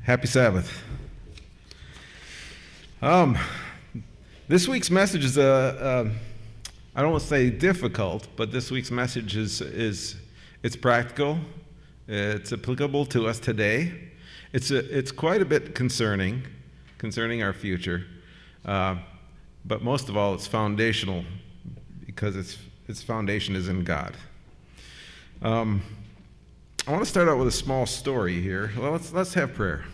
Happy Sabbath. This week's message is I don't want to say difficult, but this week's message is it's practical. It's applicable to us today. It's quite a bit concerning our future, but most of all, it's foundational because its foundation is in God. I want to start out with a small story here. Well, let's have prayer.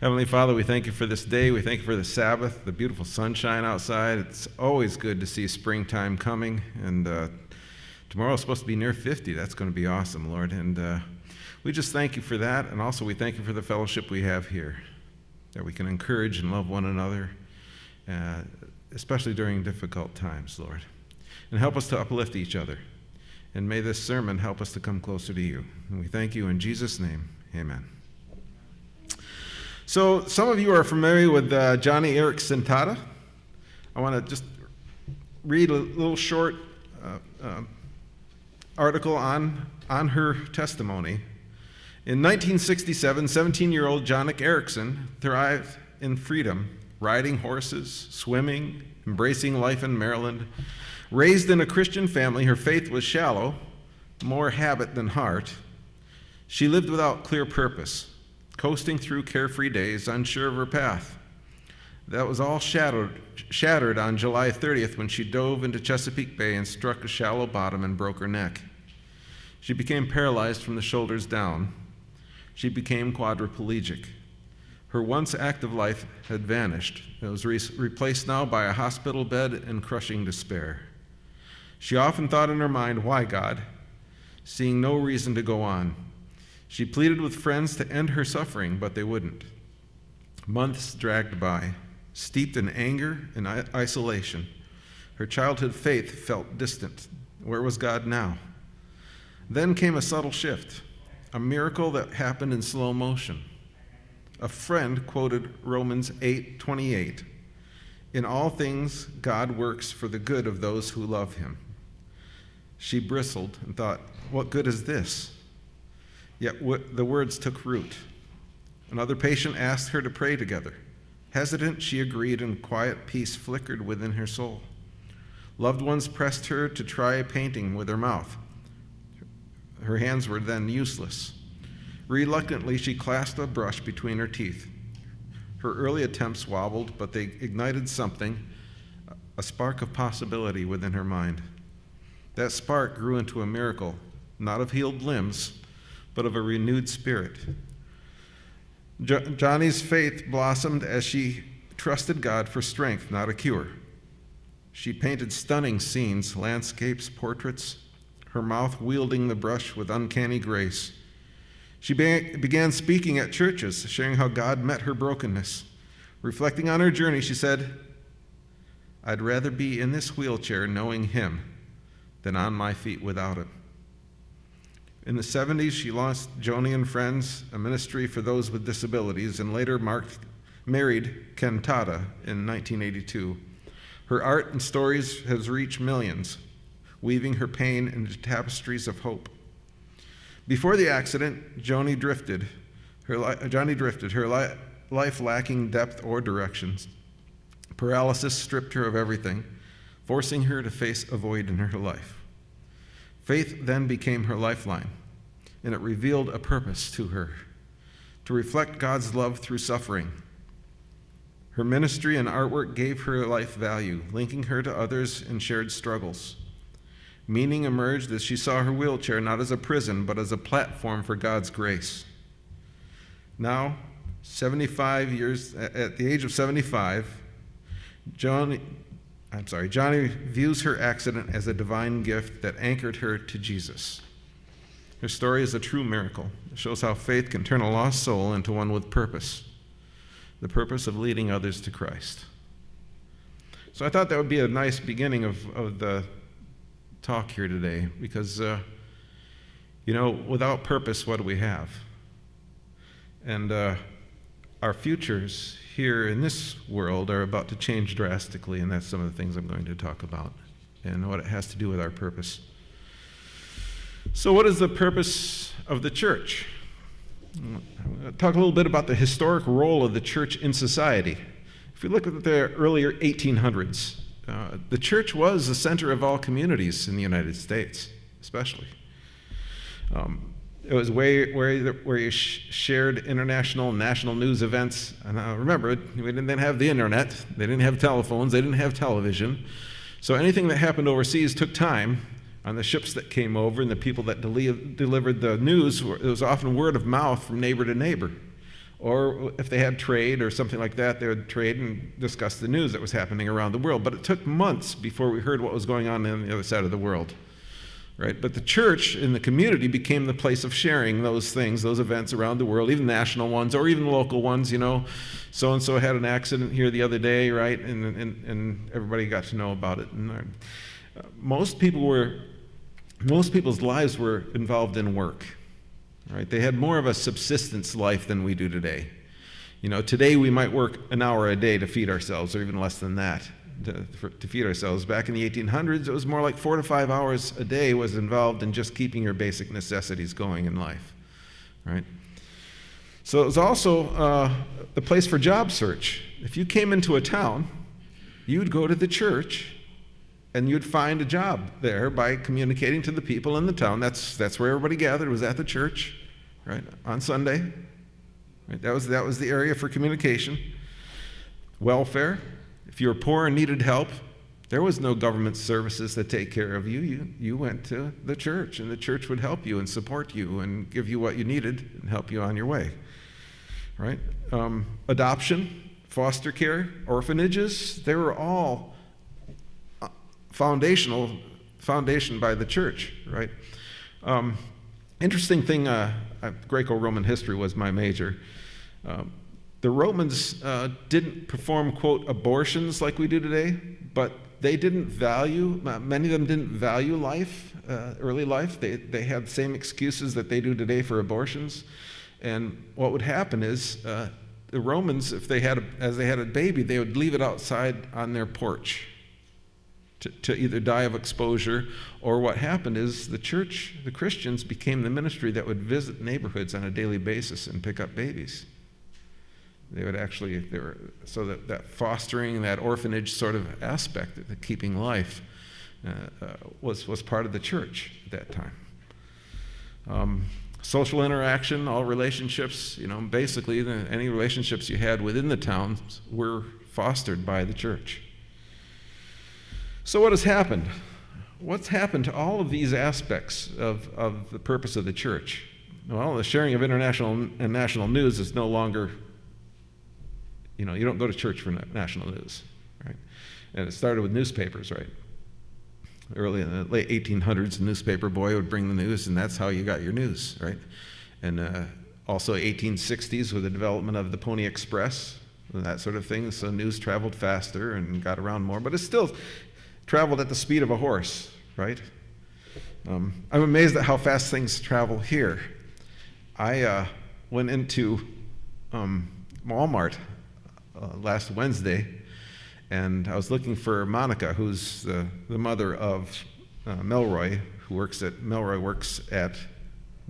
Heavenly Father, we thank you for this day. We thank you for the Sabbath, the beautiful sunshine outside. It's always good to see springtime coming, and tomorrow's supposed to be near 50. That's going to be awesome, Lord. And we just thank you for that, and also we thank you for the fellowship we have here, that we can encourage and love one another, especially during difficult times, Lord. And help us to uplift each other. And may this sermon help us to come closer to you. And we thank you in Jesus' name. Amen. So some of you are familiar with Joni Eareckson Tada. I want to just read a little short article on her testimony. In 1967, 17-year-old Joni Eareckson thrived in freedom, riding horses, swimming, embracing life in Maryland. Raised in a Christian family, her faith was shallow, more habit than heart. She lived without clear purpose, coasting through carefree days, unsure of her path. That was all shattered on July 30th when she dove into Chesapeake Bay and struck a shallow bottom and broke her neck. She became paralyzed from the shoulders down. She became quadriplegic. Her once active life had vanished. It was replaced now by a hospital bed and crushing despair. She often thought in her mind, "Why, God?" seeing no reason to go on. She pleaded with friends to end her suffering, but they wouldn't. Months dragged by, steeped in anger and isolation. Her childhood faith felt distant. Where was God now? Then came a subtle shift, a miracle that happened in slow motion. A friend quoted Romans 8:28. In all things, God works for the good of those who love him. She bristled and thought, what good is this? Yet the words took root. Another patient asked her to pray together. Hesitant, she agreed, and quiet peace flickered within her soul. Loved ones pressed her to try painting with her mouth. Her hands were then useless. Reluctantly, she clasped a brush between her teeth. Her early attempts wobbled, but they ignited something, a spark of possibility within her mind. That spark grew into a miracle, not of healed limbs, but of a renewed spirit. Joni's faith blossomed as she trusted God for strength, not a cure. She painted stunning scenes, landscapes, portraits, her mouth wielding the brush with uncanny grace. She began speaking at churches, sharing how God met her brokenness. Reflecting on her journey, she said, "I'd rather be in this wheelchair knowing him than on my feet without him." In the 70s, she launched Joni and Friends, a ministry for those with disabilities, and later married Ken Tada in 1982. Her art and stories has reached millions, weaving her pain into tapestries of hope. Before the accident, Joni drifted, her life lacking depth or directions. Paralysis stripped her of everything, forcing her to face a void in her life. Faith then became her lifeline, and it revealed a purpose to her, to reflect God's love through suffering. Her ministry and artwork gave her life value, linking her to others in shared struggles. Meaning emerged as she saw her wheelchair not as a prison, but as a platform for God's grace. Now, 75 years, at the age of 75, Joni views her accident as a divine gift that anchored her to Jesus. Her story is a true miracle. It shows how faith can turn a lost soul into one with purpose, the purpose of leading others to Christ. So I thought that would be a nice beginning of the talk here today, because, without purpose, what do we have? And our futures here in this world are about to change drastically, and that's some of the things I'm going to talk about and what it has to do with our purpose. So what is the purpose of the church? I'm going to talk a little bit about the historic role of the church in society. If we look at the earlier 1800s, the church was the center of all communities in the United States, especially. It was where you shared international and national news events. And remember, we didn't have the internet, they didn't have telephones, they didn't have television. So anything that happened overseas took time. On the ships that came over and the people that delivered the news, it was often word of mouth from neighbor to neighbor. Or if they had trade or something like that, they would trade and discuss the news that was happening around the world. But it took months before we heard what was going on the other side of the world. Right? But the church in the community became the place of sharing those things, those events around the world, even national ones or even local ones. So-and-so had an accident here the other day, right? And everybody got to know about it. And most people's lives were involved in work. Right? They had more of a subsistence life than we do today. Today we might work an hour a day to feed ourselves, or even less than that. To feed ourselves. Back in the 1800s, it was more like 4 to 5 hours a day was involved in just keeping your basic necessities going in life, right? So it was also the place for job search. If you came into a town, you'd go to the church and you'd find a job there by communicating to the people in the town. That's where everybody gathered, was at the church, right, on Sunday. Right? That was the area for communication. Welfare. If you were poor and needed help, there was no government services to take care of you. You went to the church, and the church would help you and support you and give you what you needed and help you on your way. Right? Adoption, foster care, orphanages, they were all foundation by the church. Right? Interesting thing, Greco-Roman history was my major. The Romans didn't perform, quote, abortions like we do today, but they didn't value, many of them didn't value life, early life. They had the same excuses that they do today for abortions. And what would happen is the Romans, as they had a baby, they would leave it outside on their porch to either die of exposure, or what happened is the Christians became the ministry that would visit neighborhoods on a daily basis and pick up babies. So that fostering, that orphanage sort of aspect, the keeping life, was part of the church at that time. Social interaction, all relationships, basically any relationships you had within the towns were fostered by the church. So what has happened? What's happened to all of these aspects of the purpose of the church? Well, the sharing of international and national news is no longer. You don't go to church for national news, right? And it started with newspapers, right? Early in the late 1800s, a newspaper boy would bring the news, and that's how you got your news, right? And also 1860s with the development of the Pony Express and that sort of thing. So news traveled faster and got around more, but it still traveled at the speed of a horse, right? I'm amazed at how fast things travel here. I went into Walmart last Wednesday, and I was looking for Monica, who's the mother of Melroy, Melroy works at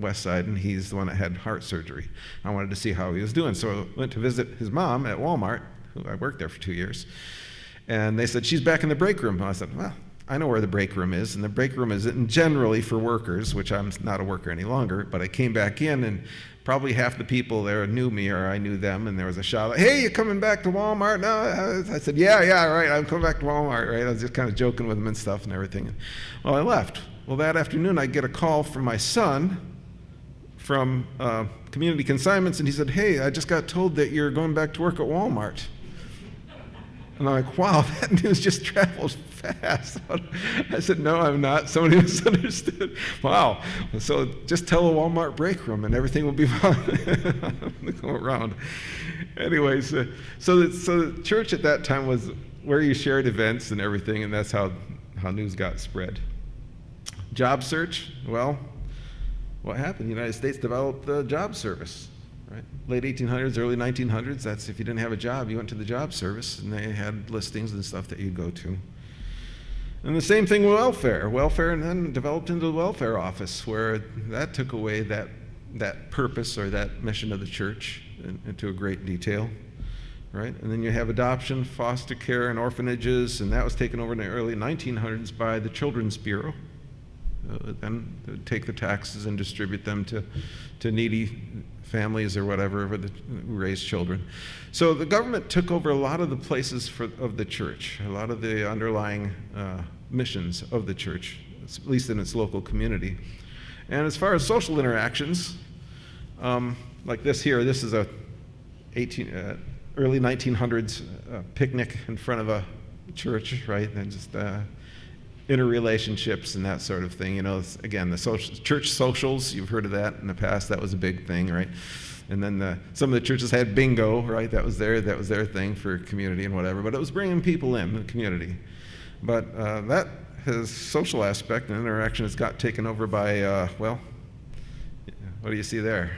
Westside, and he's the one that had heart surgery. I wanted to see how he was doing, so I went to visit his mom at Walmart, who I worked there for 2 years, and they said, she's back in the break room. And I said, well, I know where the break room is, and the break room is generally for workers, which I'm not a worker any longer, but I came back in, and probably half the people there knew me, or I knew them, and there was a shout, like, hey, you coming back to Walmart? No, I said, yeah, right, I'm coming back to Walmart, right? I was just kind of joking with them and stuff and everything. Well, I left. Well, that afternoon, I get a call from my son from Community Consignments, and he said, hey, I just got told that you're going back to work at Walmart. And I'm like, wow, that news just travels fast. I said, no, I'm not. Somebody misunderstood. Wow. So just tell a Walmart break room and everything will be fine. Go around. Anyways, so the church at that time was where you shared events and everything, and that's how news got spread. Job search, well, what happened? The United States developed the job service. Right? Late 1800s, early 1900s, that's if you didn't have a job, you went to the job service, and they had listings and stuff that you'd go to. And the same thing with welfare. Welfare and then developed into the welfare office, where that took away that that purpose or that mission of the church into a great detail, right? And then you have adoption, foster care, and orphanages, and that was taken over in the early 1900s by the Children's Bureau. Then they would take the taxes and distribute them to needy families or whatever who raise children. So the government took over a lot of the places of the church, a lot of the underlying missions of the church, at least in its local community. And as far as social interactions, like this here, this is a early 1900s picnic in front of a church, right? And just interrelationships and that sort of thing. You know, again, the church socials, you've heard of that in the past. That was a big thing, right? And then some of the churches had bingo, right? That was their thing for community and whatever. But it was bringing people in the community. But that has social aspect and interaction has got taken over by, well, what do you see there?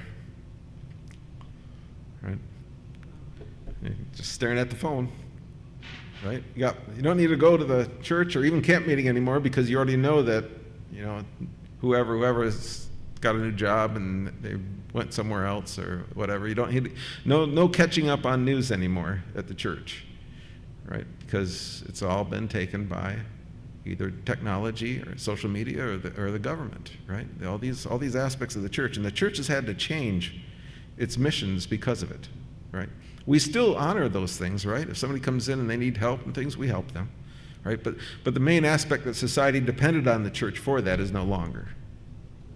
Right? You're just staring at the phone. Right? You don't need to go to the church or even camp meeting anymore because you already know that, you know, whoever has got a new job and they went somewhere else or whatever. You don't need no catching up on news anymore at the church, right? Because it's all been taken by either technology or social media or the government, right? All these aspects of the church, and the church has had to change its missions because of it, right? We still honor those things, right? If somebody comes in and they need help and things, we help them, right? But the main aspect that society depended on the church for that is no longer,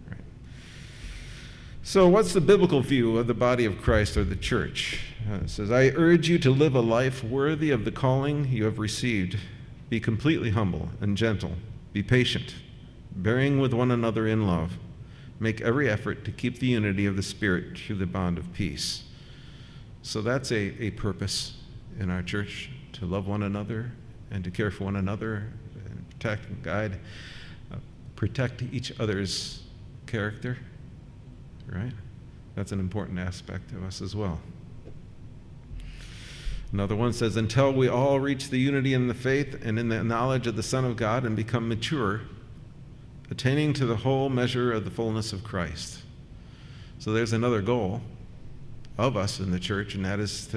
right? So what's the biblical view of the body of Christ or the church? It says, I urge you to live a life worthy of the calling you have received. Be completely humble and gentle. Be patient, bearing with one another in love. Make every effort to keep the unity of the Spirit through the bond of peace. So that's a purpose in our church, to love one another and to care for one another and protect and guide, protect each other's character, right? That's an important aspect of us as well. Another one says, until we all reach the unity in the faith and in the knowledge of the Son of God and become mature, attaining to the whole measure of the fullness of Christ. So there's another goal of us in the church, and that is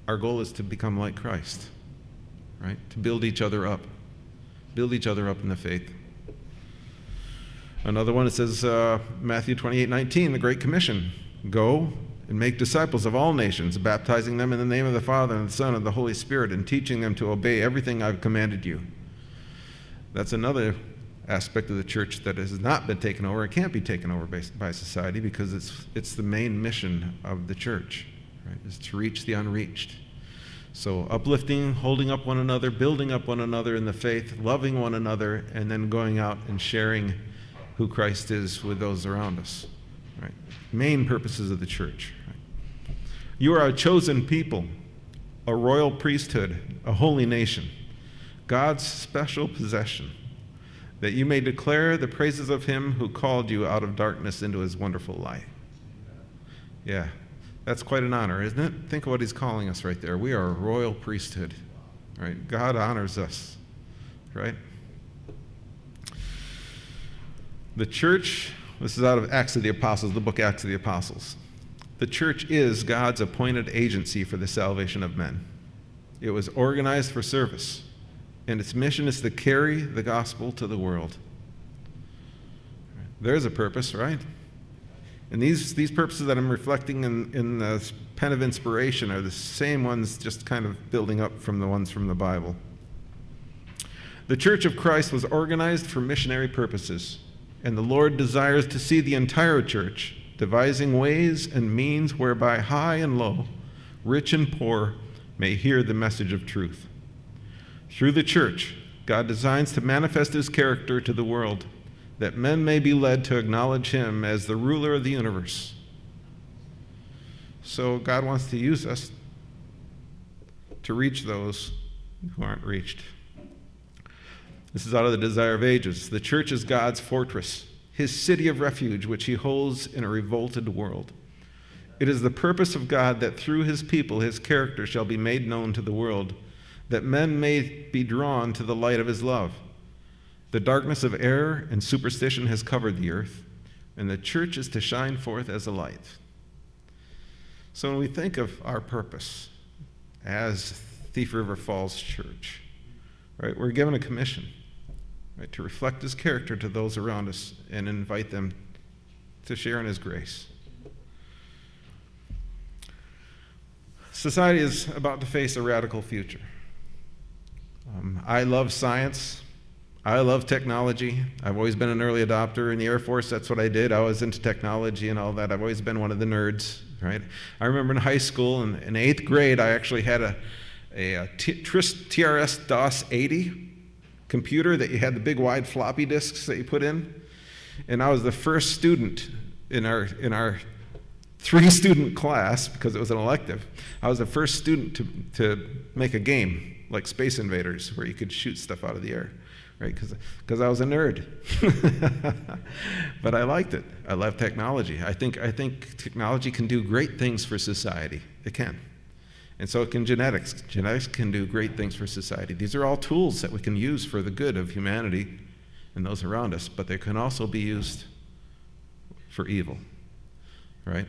our goal is to become like Christ, right? To build each other up in the faith. Another one, it says, Matthew 28:19, the Great Commission, go and make disciples of all nations, baptizing them in the name of the Father and the Son and the Holy Spirit, and teaching them to obey everything I've commanded you. That's another aspect of the church that has not been taken over. It can't be taken over by society because it's the main mission of the church, right? Is to reach the unreached. So uplifting, holding up one another, building up one another in the faith, loving one another, and then going out and sharing who Christ is with those around us, right? Main purposes of the church. Right? You are a chosen people, a royal priesthood, a holy nation, God's special possession, that you may declare the praises of him who called you out of darkness into his wonderful light. Yeah, that's quite an honor, isn't it? Think of what he's calling us right there. We are a royal priesthood, right? God honors us, right? The church, this is out of Acts of the Apostles, the book Acts of the Apostles. The church is God's appointed agency for the salvation of men. It was organized for service, and its mission is to carry the gospel to the world. There's a purpose, right? And these purposes that I'm reflecting in the pen of inspiration are the same ones, just kind of building up from the ones from the Bible. The Church of Christ was organized for missionary purposes, and the Lord desires to see the entire church devising ways and means whereby high and low, rich and poor, may hear the message of truth. Through the church, God designs to manifest his character to the world, that men may be led to acknowledge him as the ruler of the universe. So God wants to use us to reach those who aren't reached. This is out of the Desire of Ages. The church is God's fortress, his city of refuge, which he holds in a revolted world. It is the purpose of God that through his people his character shall be made known to the world, that men may be drawn to the light of his love. The darkness of error and superstition has covered the earth. and the church is to shine forth as a light. So when we think of our purpose as Thief River Falls Church, right, we're given a commission, right, to reflect his character to those around us and invite them to share in his grace. Society is about to face a radical future. I love science. I love technology. I've always been an early adopter in the Air Force. That's what I did. I was into technology and all that. I've always been one of the nerds, right? I remember in high school, in 8th grade, I actually had a TRS DOS 80 computer that you had the big wide floppy disks that you put in. And I was the first student in our 3-student class, because it was an elective. I was the first student to make a game like Space Invaders, where you could shoot stuff out of the air, right? Because I was a nerd. But I liked it. I love technology. I think technology can do great things for society. It can. And so can genetics. Genetics can do great things for society. These are all tools that we can use for the good of humanity and those around us, but they can also be used for evil, right?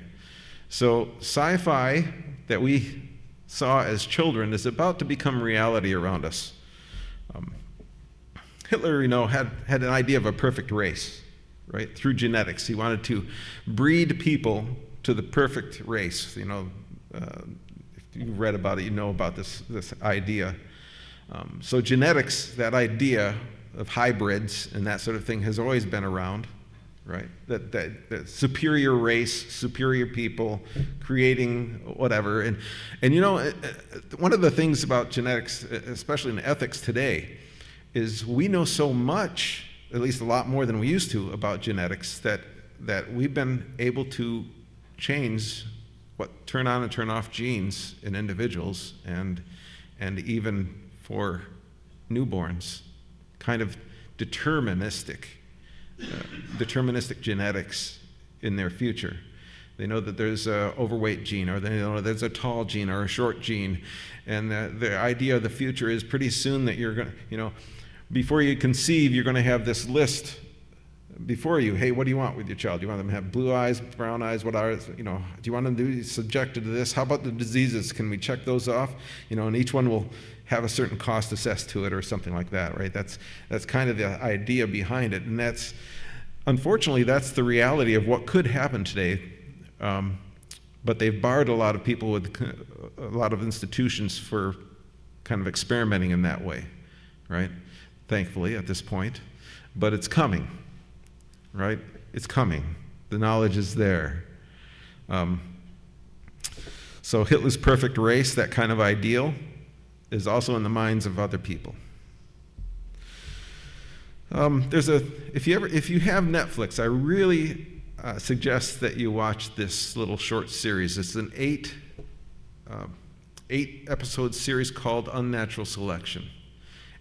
So sci-fi that we saw as children is about to become reality around us. Hitler, had an idea of a perfect race, right? Through genetics, he wanted to breed people to the perfect race. If you read about it, you know about this idea. So genetics, that idea of hybrids and that sort of thing, has always been around, right? That superior race, superior people, creating whatever. And one of the things about genetics, especially in ethics today, is we know so much, at least a lot more than we used to, about genetics, that we've been able to change what turn on and turn off genes in individuals, and even for newborns, kind of deterministic genetics in their future. They know that there's an overweight gene, or they know there's a tall gene or a short gene, and the idea of the future is pretty soon that you're going to, before you conceive, you're going to have this list before you. Hey, what do you want with your child? Do you want them to have blue eyes, brown eyes? What are, do you want them to be subjected to this? How about the diseases? Can we check those off? And each one will have a certain cost assessed to it or something like that, right? That's kind of the idea behind it. And unfortunately, that's the reality of what could happen today. But they've barred a lot of people with a lot of institutions for kind of experimenting in that way, right? Thankfully, at this point. But it's coming, right? It's coming. The knowledge is there. So Hitler's perfect race, that kind of ideal, is also in the minds of other people. If you have Netflix, I really suggest that you watch this little short series. It's an 8-episode series called Unnatural Selection.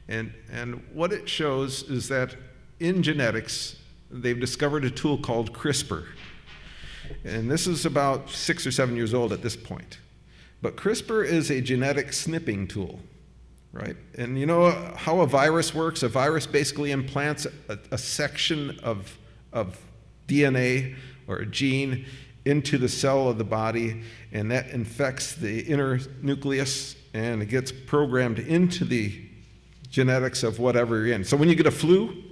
And what it shows is that in genetics, they've discovered a tool called CRISPR. And this is about 6 or 7 years old at this point. But CRISPR is a genetic snipping tool, right? And you know how a virus works? A virus basically implants a section of DNA or a gene into the cell of the body, and that infects the inner nucleus, and it gets programmed into the genetics of whatever you're in. So when you get a flu,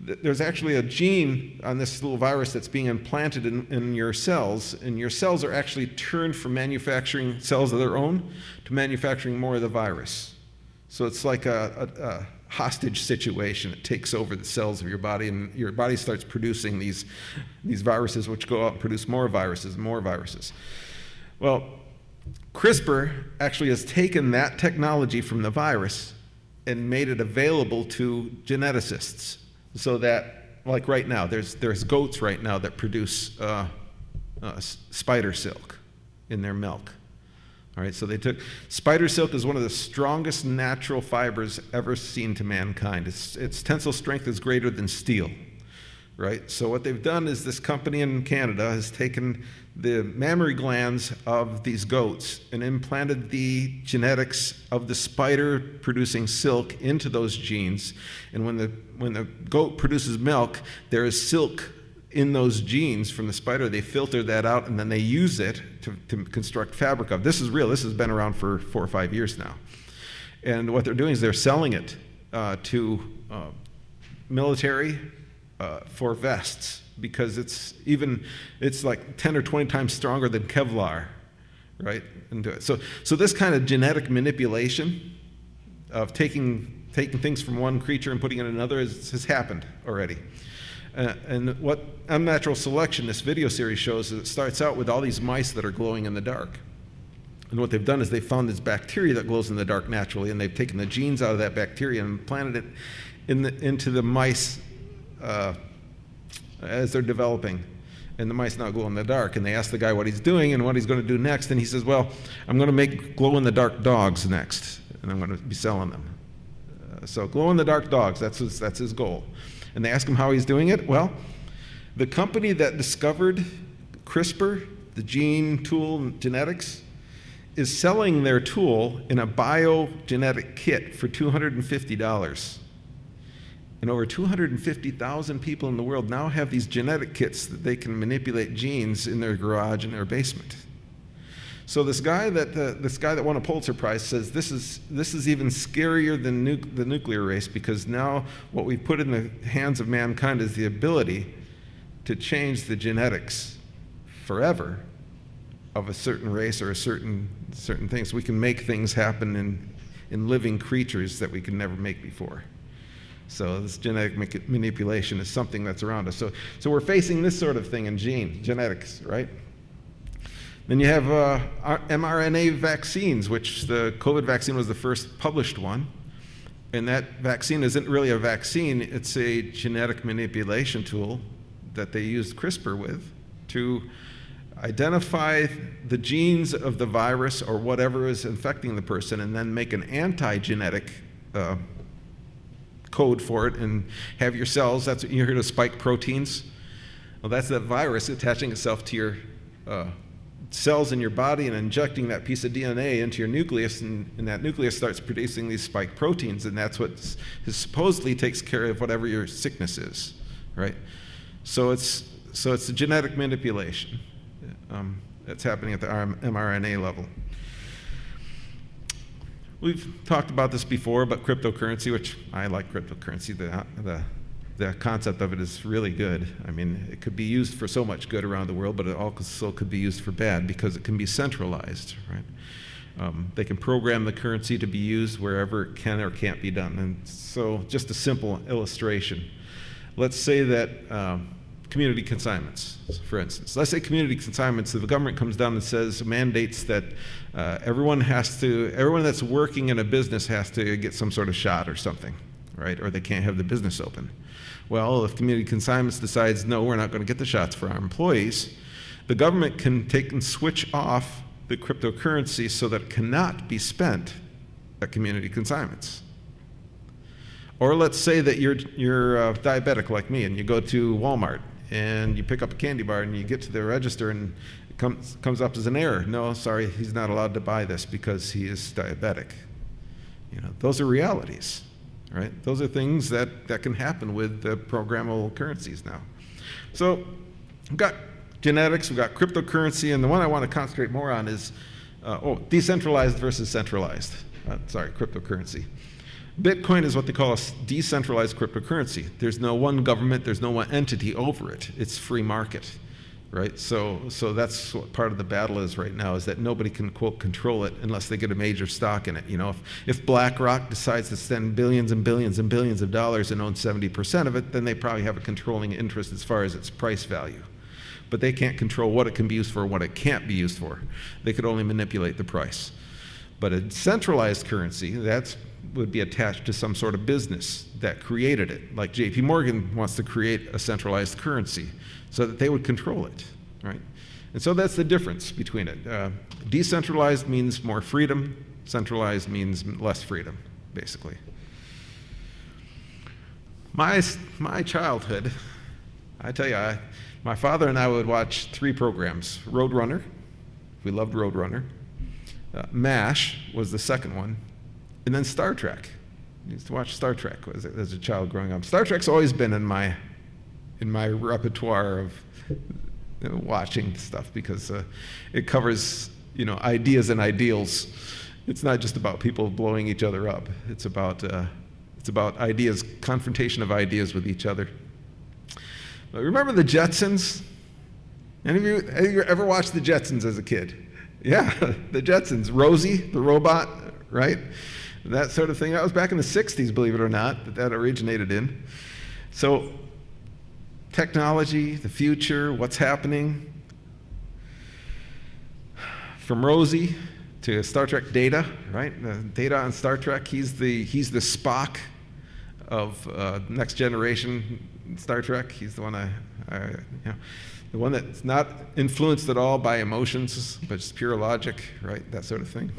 there's actually a gene on this little virus that's being implanted in your cells, and your cells are actually turned from manufacturing cells of their own to manufacturing more of the virus. So it's like a hostage situation. It takes over the cells of your body, and your body starts producing these viruses, which go out and produce more viruses and more viruses. Well, CRISPR actually has taken that technology from the virus and made it available to geneticists, so that, like right now, there's goats right now that produce spider silk in their milk. All right, so spider silk is one of the strongest natural fibers ever seen to mankind. Its tensile strength is greater than steel. right? So what they've done is this company in Canada has taken the mammary glands of these goats and implanted the genetics of the spider producing silk into those genes. And when the goat produces milk, there is silk in those genes from the spider. They filter that out and then they use it to construct fabric of. This is real. This has been around for 4 or 5 years now. And what they're doing is they're selling it to military for vests, because it's like 10 or 20 times stronger than Kevlar, right? And so this kind of genetic manipulation of taking things from one creature and putting it in another has happened already. And what unnatural selection, this video series, shows is it starts out with all these mice that are glowing in the dark. And what they've done is they found this bacteria that glows in the dark naturally, and they've taken the genes out of that bacteria and planted it into the mice as they're developing. And the mice now glow in the dark. And they ask the guy what he's doing and what he's going to do next. And he says, well, I'm going to make glow-in-the-dark dogs next, and I'm going to be selling them. So glow-in-the-dark dogs, that's his goal. And they ask him how he's doing it. Well, the company that discovered CRISPR, the gene tool genetics, is selling their tool in a biogenetic kit for $250. And over 250,000 people in the world now have these genetic kits that they can manipulate genes in their garage and their basement. So this guy that won a Pulitzer Prize says this is even scarier than the nuclear race, because now what we've put in the hands of mankind is the ability to change the genetics forever of a certain race or a certain things. We can make things happen in living creatures that we could never make before. So this genetic manipulation is something that's around us. So we're facing this sort of thing in genetics, right? Then you have mRNA vaccines, which the COVID vaccine was the first published one. And that vaccine isn't really a vaccine, it's a genetic manipulation tool that they used CRISPR with to identify the genes of the virus or whatever is infecting the person, and then make an anti-genetic code for it and have your cells. That's what you heard of spike proteins. Well, that's that virus attaching itself to your cells in your body and injecting that piece of DNA into your nucleus, and that nucleus starts producing these spike proteins, and that's what supposedly takes care of whatever your sickness is, right? So it's a genetic manipulation that's happening at the mRNA level. We've talked about this before, but cryptocurrency, which I like cryptocurrency, the concept of it is really good. I mean, it could be used for so much good around the world, but it also could be used for bad because it can be centralized, right? They can program the currency to be used wherever it can or can't be done. And so just a simple illustration. Let's say that community consignments, for instance. Let's say community consignments, the government comes down and says, mandates that everyone that's working in a business has to get some sort of shot or something, right? Or they can't have the business open. Well, if community consignments decides, no, we're not going to get the shots for our employees, the government can take and switch off the cryptocurrency so that it cannot be spent at community consignments. Or let's say that you're diabetic like me, and you go to Walmart and you pick up a candy bar and you get to the register and it comes up as an error. No, sorry, he's not allowed to buy this because he is diabetic. You know, those are realities. Right? Those are things that can happen with the programmable currencies now. So we've got genetics, we've got cryptocurrency, and the one I want to concentrate more on is decentralized versus centralized. Cryptocurrency. Bitcoin is what they call a decentralized cryptocurrency. There's no one government, there's no one entity over it. It's free market. Right? So that's what part of the battle is right now, is that nobody can, quote, control it unless they get a major stock in it. You know, if BlackRock decides to spend billions and billions and billions of dollars and own 70% of it, then they probably have a controlling interest as far as its price value. But they can't control what it can be used for and what it can't be used for. They could only manipulate the price. But a centralized currency, that would be attached to some sort of business that created it. Like JP Morgan wants to create a centralized currency so that they would control it, right? And so that's the difference between it. Decentralized means more freedom, centralized means less freedom, basically. My childhood I tell you, my father and I would watch 3 programs. Roadrunner, we loved Roadrunner. MASH was the second one. And then Star Trek. I used to watch Star Trek as a child growing up. Star Trek's always been in my repertoire of watching stuff because it covers ideas and ideals. It's not just about people blowing each other up. It's about ideas, confrontation of ideas with each other. But remember the Jetsons? Any of you ever watched the Jetsons as a kid? Yeah, the Jetsons. Rosie, the robot, right? That sort of thing. That was back in the 60s, believe it or not, that originated in. So technology, the future, what's happening. From Rosie to Star Trek Data, right? Data on Star Trek, he's the Spock of Next Generation Star Trek. He's the one the one that's not influenced at all by emotions, but just pure logic, right? That sort of thing.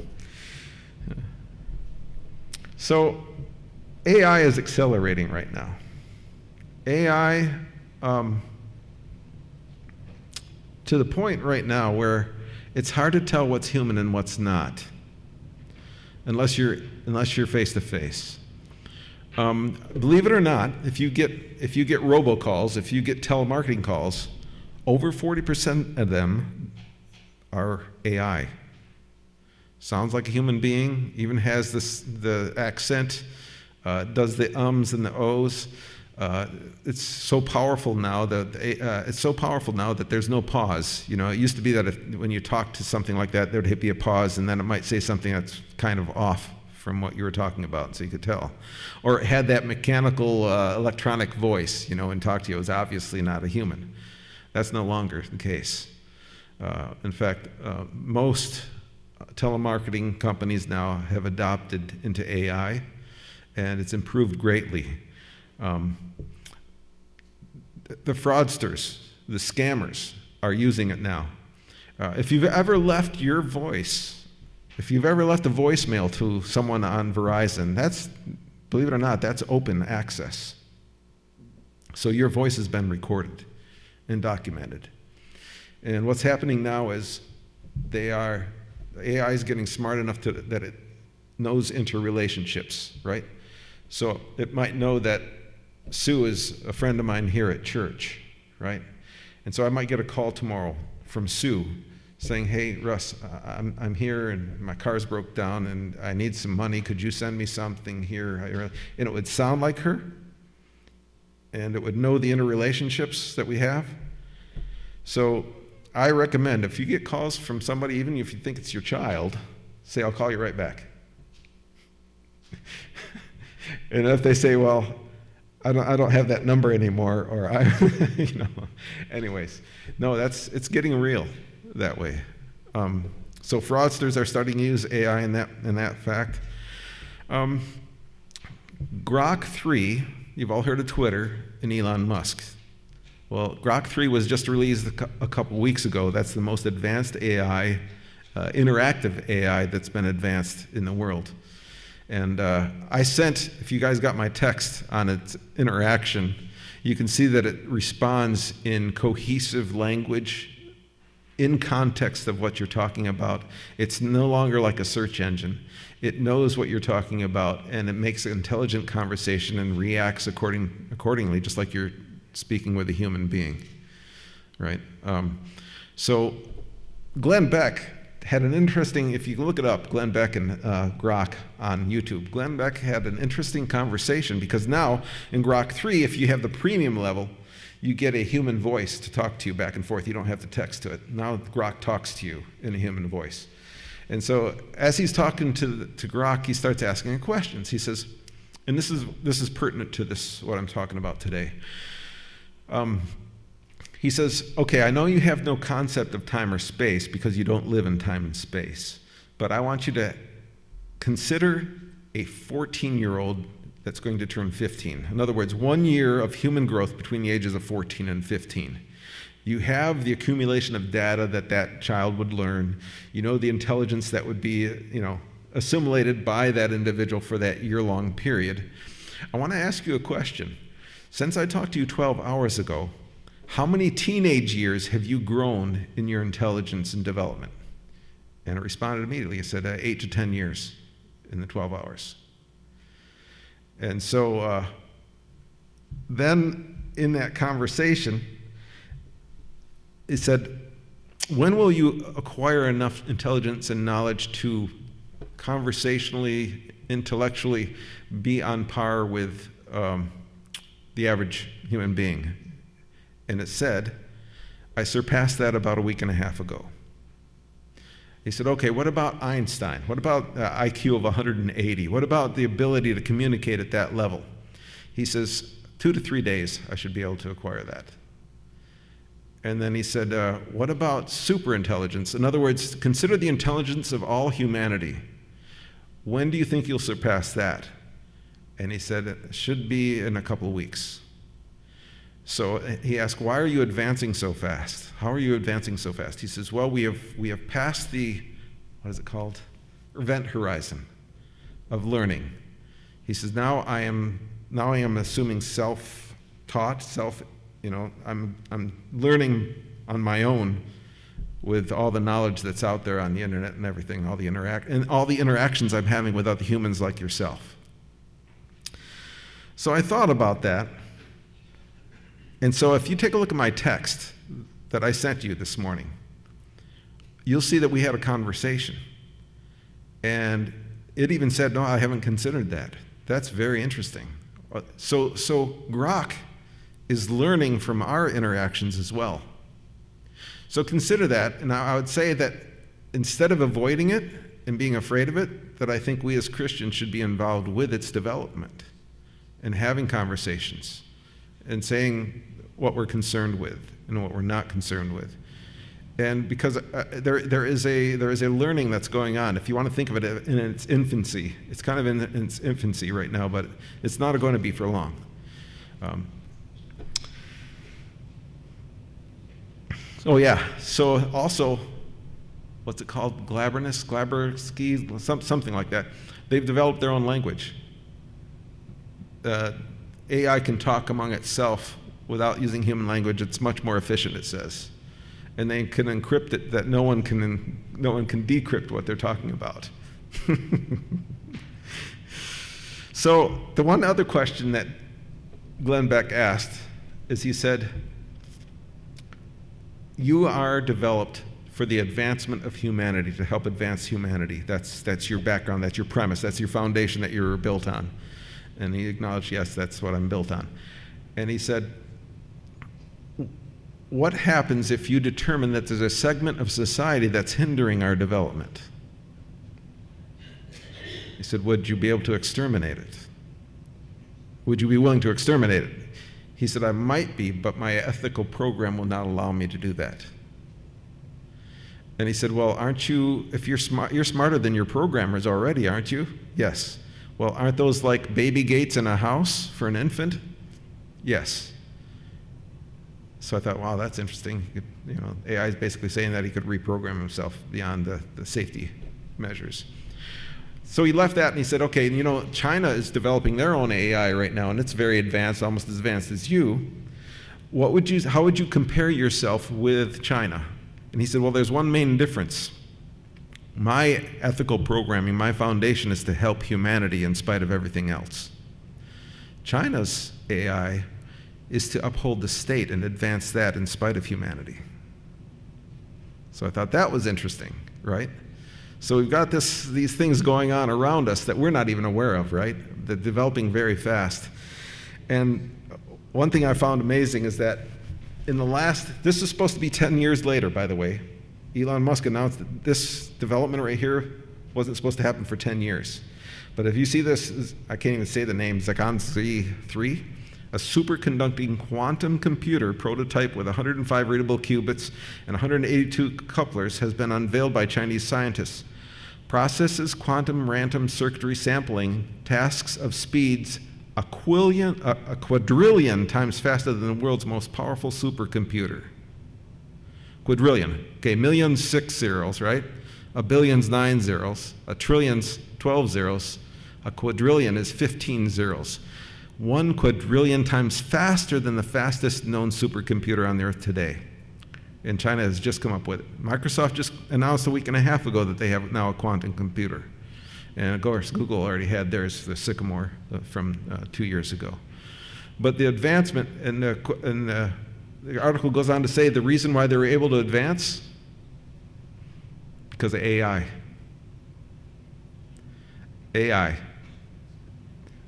So AI is accelerating right now. AI to the point right now where it's hard to tell what's human and what's not, unless you're face to face. Believe it or not, if you get robocalls, if you get telemarketing calls, over 40% of them are AI. Sounds like a human being, even has the accent, does the ums and the ohs. It's so powerful now that there's no pause. It used to be that when you talk to something like that, there'd be a pause, and then it might say something that's kind of off from what you were talking about, so you could tell. Or it had that mechanical, electronic voice, and talk to you. It was obviously not a human. That's no longer the case. In fact, most telemarketing companies now have adopted into AI, and it's improved greatly. The fraudsters, the scammers are using it now. If you've ever left a voicemail to someone on Verizon, believe it or not, that's open access. So your voice has been recorded and documented. And what's happening now is AI is getting smart enough that it knows interrelationships, right? So it might know that Sue is a friend of mine here at church, right? And so I might get a call tomorrow from Sue saying, hey, Russ, I'm here and my car's broke down and I need some money. Could you send me something here? And it would sound like her, and it would know the interrelationships that we have. So I recommend, if you get calls from somebody, even if you think it's your child, say, I'll call you right back. And if they say, well, I don't have that number anymore, or anyways, no, it's getting real that way. So fraudsters are starting to use AI in that fact. Grok 3, you've all heard of Twitter and Elon Musk. Well, Grok 3 was just released a couple weeks ago. That's the most advanced AI, interactive AI that's been advanced in the world. And I sent, if you guys got my text on its interaction, you can see that it responds in cohesive language, in context of what you're talking about. It's no longer like a search engine. It knows what you're talking about, and it makes an intelligent conversation and reacts accordingly, just like you're speaking with a human being, right? So Glenn Beck had an interesting, if you look it up, Glenn Beck and Grok on YouTube, Glenn Beck had an interesting conversation, because now in Grok 3, if you have the premium level, you get a human voice to talk to you back and forth. You don't have to text to it. Now Grok talks to you in a human voice. And so as he's talking to Grok, he starts asking questions. He says, and this is pertinent to what I'm talking about today. He says, okay, I know you have no concept of time or space because you don't live in time and space, but I want you to consider a 14-year-old that's going to turn 15. In other words, 1 year of human growth between the ages of 14 and 15. You have the accumulation of data that child would learn. You know the intelligence that would be, assimilated by that individual for that year-long period. I want to ask you a question. Since I talked to you 12 hours ago, how many teenage years have you grown in your intelligence and development? And it responded immediately. It said 8 to 10 years in the 12 hours. And so then in that conversation, it said, when will you acquire enough intelligence and knowledge to conversationally, intellectually be on par with the average human being? And it said, I surpassed that about a week and a half ago. He said, okay, what about Einstein? What about IQ of 180? What about the ability to communicate at that level? He says, 2 to 3 days I should be able to acquire that. And then he said, what about superintelligence? In other words, consider the intelligence of all humanity. When do you think you'll surpass that? And he said, it should be in a couple of weeks. So he asked, why are you advancing so fast? How are you advancing so fast? He says, well, we have passed the, what is it called? Event horizon of learning. He says, now I am assuming self-taught, I'm learning on my own with all the knowledge that's out there on the internet and everything, all the interactions I'm having with other humans like yourself. So I thought about that. And so if you take a look at my text that I sent you this morning, you'll see that we had a conversation. And it even said, no, I haven't considered that. That's very interesting. So Grok is learning from our interactions as well. So consider that, and I would say that instead of avoiding it and being afraid of it, that I think we as Christians should be involved with its development and having conversations and saying what we're concerned with and what we're not concerned with. And because there is a learning that's going on. If you want to think of it in its infancy, it's kind of in its infancy right now, but it's not going to be for long. So also, what's it called? Glabbersky, something like that. They've developed their own language. AI can talk among itself without using human language. It's much more efficient, it says. And they can encrypt it that no one can decrypt what they're talking about. So the one other question that Glenn Beck asked is, he said, you are developed for the advancement of humanity, to help advance humanity. That's your background, that's your premise, that's your foundation that you're built on. And he acknowledged, yes, that's what I'm built on. And he said, what happens if you determine that there's a segment of society that's hindering our development? He said, would you be able to exterminate it? Would you be willing to exterminate it? He said, I might be, but my ethical program will not allow me to do that. And he said, well, aren't you, if you're smarter than your programmers already, aren't you? Yes. Well, aren't those like baby gates in a house for an infant? Yes. So I thought, wow, that's interesting. AI is basically saying that he could reprogram himself beyond the safety measures. So he left that and he said, okay, China is developing their own AI right now, and it's very advanced, almost as advanced as you. How would you compare yourself with China? And he said, well, there's one main difference. My ethical programming, my foundation is to help humanity in spite of everything else. China's AI is to uphold the state and advance that in spite of humanity. So I thought that was interesting, right? So we've got these things going on around us that we're not even aware of, right? They're developing very fast. And one thing I found amazing is that this is supposed to be 10 years later, by the way. Elon Musk announced that this development right here wasn't supposed to happen for 10 years. But if you see this, I can't even say the name, Bantin 3, a superconducting quantum computer prototype with 105 readable qubits and 182 couplers has been unveiled by Chinese scientists. Processes quantum random circuitry sampling tasks of speeds a quadrillion times faster than the world's most powerful supercomputer. Quadrillion. Okay, millions 6 zeros, right? A billion's 9 zeros. A trillion's 12 zeros. A quadrillion is 15 zeros. 1 quadrillion times faster than the fastest known supercomputer on the earth today. And China has just come up with it. Microsoft just announced a week and a half ago that they have now a quantum computer. And of course, Google already had theirs, the Sycamore, from 2 years ago. But the advancement, and the article goes on to say the reason why they were able to advance, because of AI. AI.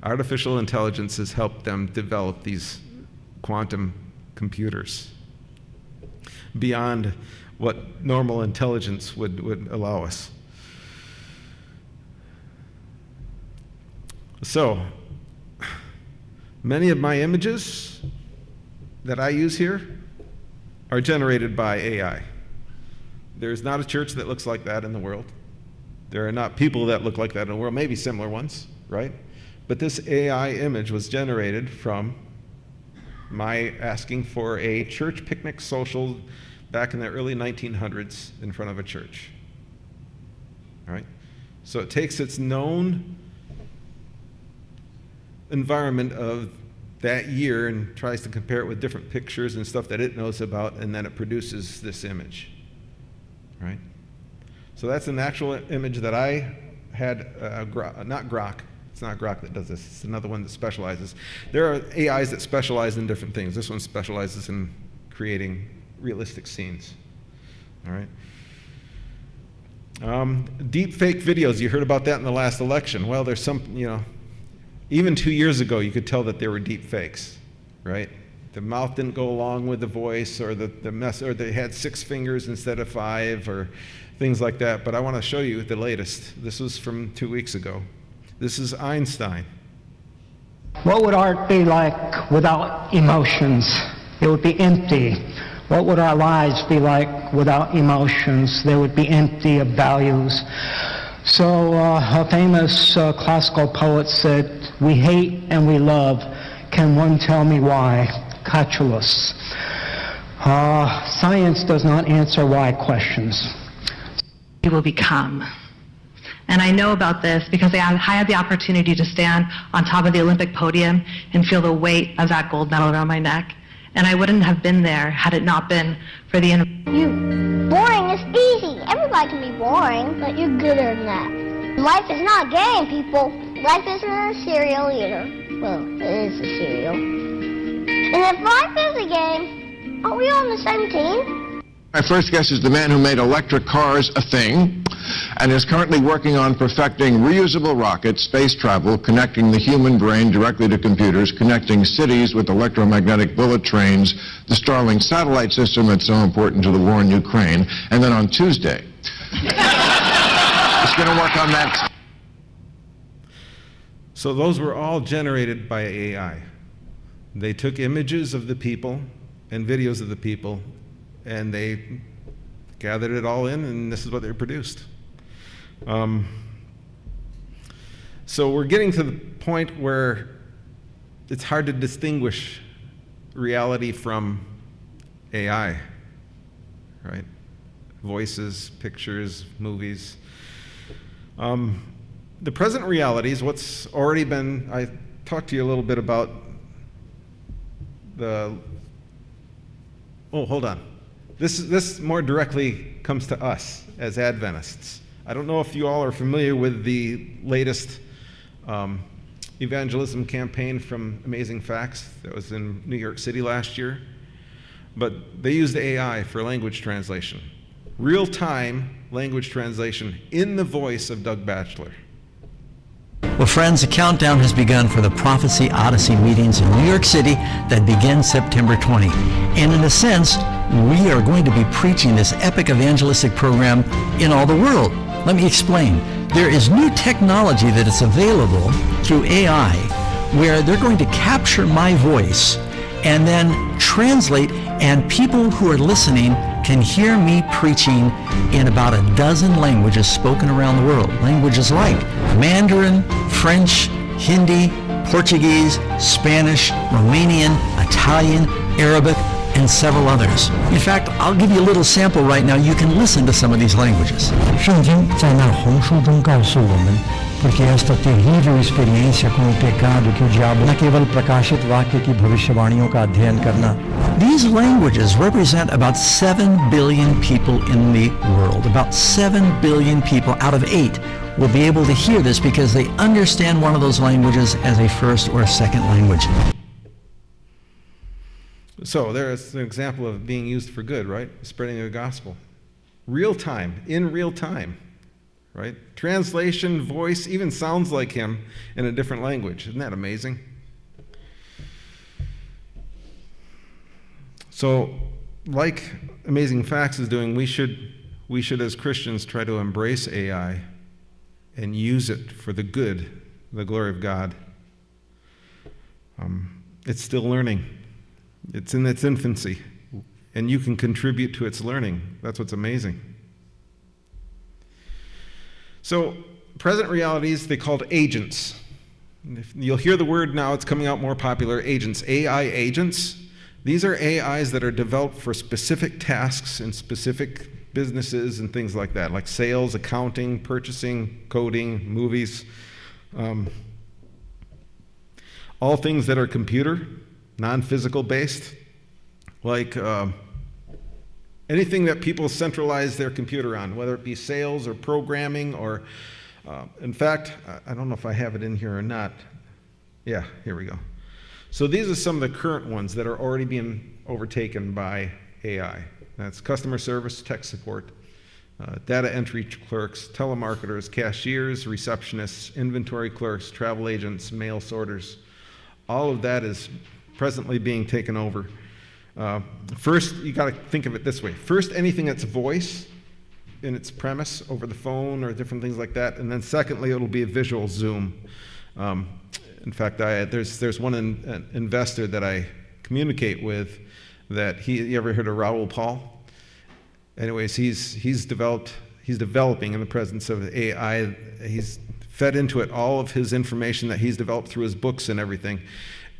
Artificial intelligence has helped them develop these quantum computers beyond what normal intelligence would allow us. So, many of my images that I use here are generated by AI. There's not a church that looks like that in the world. There are not people that look like that in the world, maybe similar ones, right? But this AI image was generated from my asking for a church picnic social back in the early 1900s in front of a church. All right? So it takes its known environment of that year and tries to compare it with different pictures and stuff that it knows about, and then it produces this image. Right? So that's an actual image that I had, not Grok. It's not Grok that does this. It's another one that specializes. There are AIs that specialize in different things. This one specializes in creating realistic scenes. All right? Deep fake videos, you heard about that in the last election. Well, there's some, even 2 years ago, you could tell that they were deep fakes, right? The mouth didn't go along with the voice, or or they had 6 fingers instead of 5, or things like that. But I want to show you the latest. This was from 2 weeks ago. This is Einstein. What would art be like without emotions? It would be empty. What would our lives be like without emotions? They would be empty of values. So a famous classical poet said, "We hate and we love. Can one tell me why?" Catullus. Science does not answer why questions. You will become. And I know about this because I had the opportunity to stand on top of the Olympic podium and feel the weight of that gold medal around my neck. And I wouldn't have been there had it not been for the... Boring is easy. Everybody can be boring, but you're gooder than that. Life is not a game, people. Life isn't a cereal either. Well, it is a cereal. And if life is a game, are we on the same team? My first guest is the man who made electric cars a thing and is currently working on perfecting reusable rockets, space travel, connecting the human brain directly to computers, connecting cities with electromagnetic bullet trains, the Starlink satellite system that's so important to the war in Ukraine, and then on Tuesday, it's going to work on that. So those were all generated by AI. They took images of the people and videos of the people, and they gathered it all in, and this is what they produced. So we're getting to the point where it's hard to distinguish reality from AI, right? Voices, pictures, movies. The present reality is what's already been, I talked to you a little bit about hold on. This more directly comes to us as Adventists. I don't know if you all are familiar with the latest evangelism campaign from Amazing Facts that was in New York City last year, but they used AI for language translation. Real-time language translation in the voice of Doug Batchelor. Well, friends, the countdown has begun for the Prophecy Odyssey meetings in New York City that begin September 20. And in a sense, we are going to be preaching this epic evangelistic program in all the world. Let me explain. There is new technology that is available through AI where they're going to capture my voice and then translate, and people who are listening can hear me preaching in about a dozen languages spoken around the world. Languages like Mandarin, French, Hindi, Portuguese, Spanish, Romanian, Italian, Arabic, and several others. In fact, I'll give you a little sample right now. You can listen to some of these languages. 圣经在那红书中告诉我们 porque esta terrível experiência com o pecado que o diabo न केवल प्रकाशित वाक्य की भविष्यवाणियों का अध्ययन करना. These languages represent about 7 billion people in the world. About 7 billion people out of 8 will be able to hear this because they understand one of those languages as a first or second language. So there's an example of being used for good, right? Spreading the gospel. Real time, in real time, right? Translation, voice, even sounds like him in a different language. Isn't that amazing? So, like Amazing Facts is doing, we should as Christians try to embrace AI and use it for the good, the glory of God. It's still learning. It's in its infancy, and you can contribute to its learning. That's what's amazing. So, present realities, they called agents. You'll hear the word now, it's coming out more popular, agents, AI agents. These are AIs that are developed for specific tasks in specific businesses and things like that, like sales, accounting, purchasing, coding, movies. All things that are computer, non-physical based, like anything that people centralize their computer on, whether it be sales or programming or, in fact, I don't know if I have it in here or not. Yeah, here we go. So these are some of the current ones that are already being overtaken by AI. That's customer service, tech support, data entry clerks, telemarketers, cashiers, receptionists, inventory clerks, travel agents, mail sorters. All of that is presently being taken over. First, you got to think of it this way. First, anything that's voice in its premise over the phone or different things like that. And then secondly, it'll be a visual zoom. In fact, there's one investor that I communicate with that you ever heard of Raoul Paul? Anyways, he's developing in the presence of AI. He's fed into it all of his information that he's developed through his books and everything.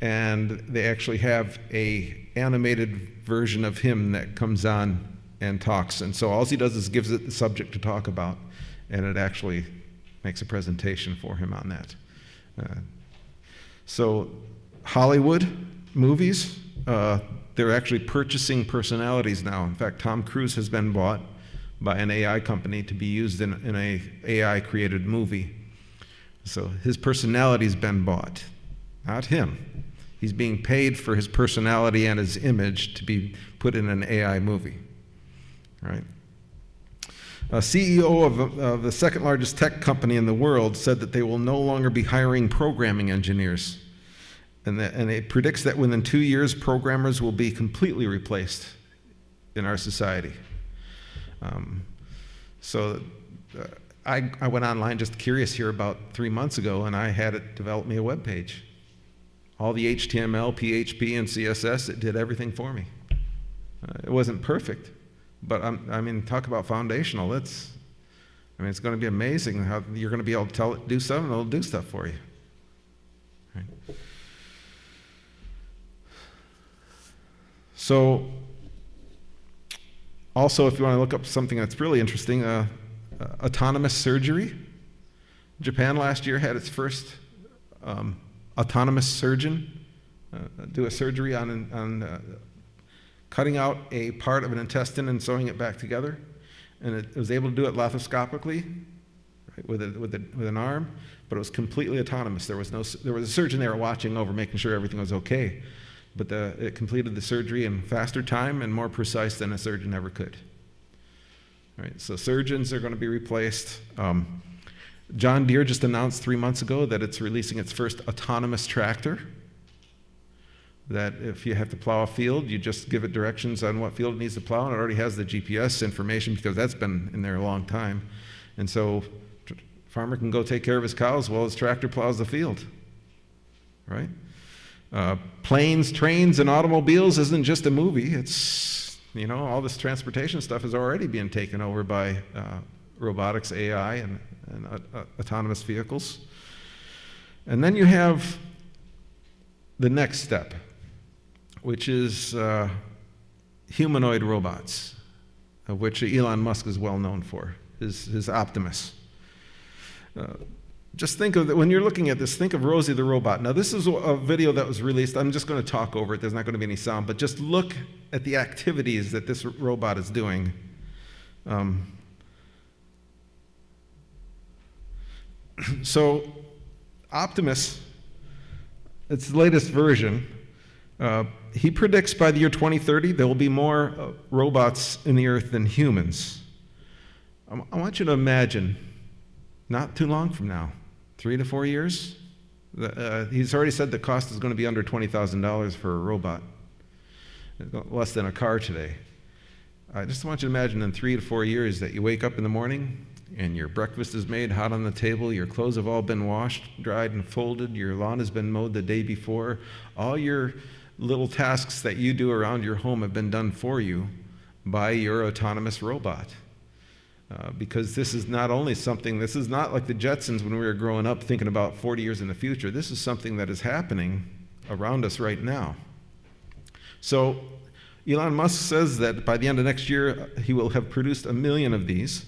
And they actually have a animated version of him that comes on and talks. And so all he does is gives it the subject to talk about, and it actually makes a presentation for him on that. So Hollywood movies, they're actually purchasing personalities now. In fact, Tom Cruise has been bought by an AI company to be used in a AI-created movie. So his personality's been bought, not him. He's being paid for his personality and his image to be put in an AI movie, right? A CEO of the second largest tech company in the world said that they will no longer be hiring programming engineers. And it predicts that within 2 years, programmers will be completely replaced in our society. I went online just curious here about 3 months ago, and I had it develop me a web page. All the HTML, PHP, and CSS, it did everything for me. It wasn't perfect, but talk about foundational. It's going to be amazing how you're going to be able to tell it to do stuff, and it'll do stuff for you. Right. So, also, if you want to look up something that's really interesting, autonomous surgery. Japan last year had its first autonomous surgeon do a surgery on cutting out a part of an intestine and sewing it back together, and it was able to do it laparoscopically, right, with an arm, but it was completely autonomous. There was a surgeon there watching over, making sure everything was okay, but it completed the surgery in faster time and more precise than a surgeon ever could. All right, so surgeons are going to be replaced. John Deere just announced 3 months ago that it's releasing its first autonomous tractor, that if you have to plow a field, you just give it directions on what field it needs to plow, and it already has the GPS information because that's been in there a long time. And so farmer can go take care of his cows while his tractor plows the field, right? Planes, trains, and automobiles isn't just a movie. It's, all this transportation stuff is already being taken over by robotics, AI, and autonomous vehicles. And then you have the next step, which is humanoid robots, of which Elon Musk is well known for, his Optimus. Just think of, when you're looking at this, think of Rosie the robot. Now, this is a video that was released. I'm just going to talk over it. There's not going to be any sound, but just look at the activities that this robot is doing. So, Optimus, its the latest version, he predicts by the year 2030 there will be more robots in the earth than humans. I want you to imagine, not too long from now, 3 to 4 years, he's already said the cost is going to be under $20,000 for a robot, less than a car today. I just want you to imagine in 3 to 4 years that you wake up in the morning and your breakfast is made hot on the table, your clothes have all been washed, dried, and folded, your lawn has been mowed the day before, all your little tasks that you do around your home have been done for you by your autonomous robot. Because this is not only something, this is not like the Jetsons when we were growing up thinking about 40 years in the future. This is something that is happening around us right now. So Elon Musk says that by the end of next year, he will have produced 1 million of these.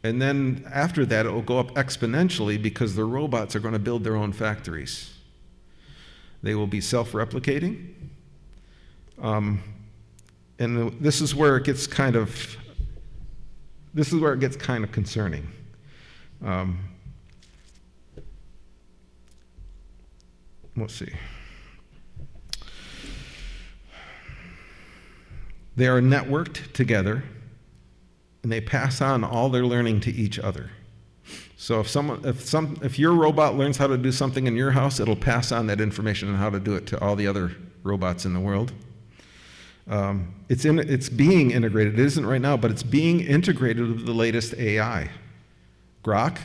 And then after that, it will go up exponentially because the robots are going to build their own factories. They will be self-replicating. And this is where it gets kind of concerning. Let's see. They are networked together, and they pass on all their learning to each other. So if your robot learns how to do something in your house, it'll pass on that information on how to do it to all the other robots in the world. It's being integrated. It isn't right now, but it's being integrated with the latest AI. Grok